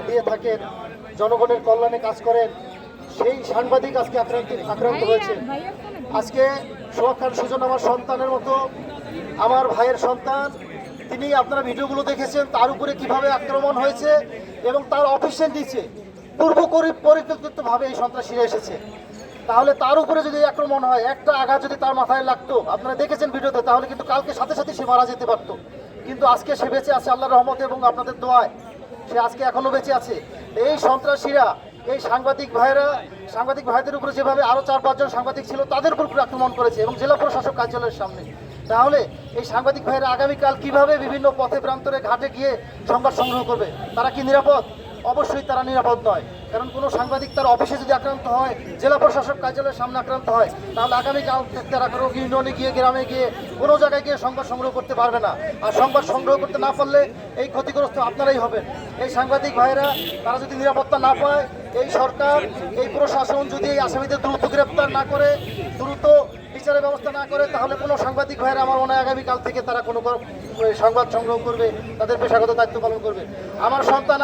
দিয়ে থাকেন, জনগণের কল্যাণে কাজ করেন, সেই সাংবাদিক আজকে আক্রান্ত হয়েছে। আজকে সোহাগ খান সুজন আমার সন্তানের মতো, আমার ভাইয়ের সন্তান। তিনি আপনারা ভিডিওগুলো দেখেছেন, তার উপরে কিভাবে আক্রমণ হয়েছে এবং তার অফিসের নিচে পরিকল্পিতভাবে এই সন্ত্রাসীরা এসেছে। তাহলে তার উপরে যদি আক্রমণ হয়, একটা আঘাত যদি তার মাথায় লাগতো, আপনারা দেখেছেন ভিডিওতে, তাহলে কিন্তু কালকে সাথে সাথে সে মারা যেতে পারতো। কিন্তু আজকে সে বেঁচে আছে আল্লাহর রহমতে এবং আপনাদের দোয়ায়, সে আজকে এখনো বেঁচে আছে। এই সন্ত্রাসীরা এই সাংবাদিক ভাইদের উপরে যেভাবে আরো 4-5 জন সাংবাদিক ছিল তাদের উপর আক্রমণ করেছে এবং জেলা প্রশাসক কার্যালয়ের সামনে, তাহলে এই সাংবাদিক ভাইরা আগামীকাল কিভাবে বিভিন্ন পথে প্রান্তরে ঘাটে গিয়ে সংবাদ সংগ্রহ করবে? তারা কি নিরাপদ? অবশ্যই তারা নিরাপদ নয়। কারণ কোনো সাংবাদিক তার অফিসে যদি আক্রান্ত হয়, জেলা প্রশাসক কার্যালয়ের সামনে আক্রান্ত হয়, তাহলে আগামীকাল তারা কোনো ইউনিয়নে গিয়ে, গ্রামে গিয়ে, কোনো জায়গায় গিয়ে সংবাদ সংগ্রহ করতে পারবে না। আর সংবাদ সংগ্রহ করতে না পারলে এই ক্ষতিগ্রস্ত আপনারাই হবেন। এই সাংবাদিক ভাইরা তারা যদি নিরাপত্তা না পায়, এই সরকার, এই প্রশাসন যদি এই আসামিদের দ্রুত গ্রেপ্তার না করে, দ্রুত বিচারের ব্যবস্থা না করে, তাহলে কোনো সাংবাদিক ভাইরা আমার মনে হয় আগামীকাল থেকে তারা কোনো সংবাদ সংগ্রহ করবে, তাদের পেশাগত দায়িত্ব পালন করবে। আমার সন্তান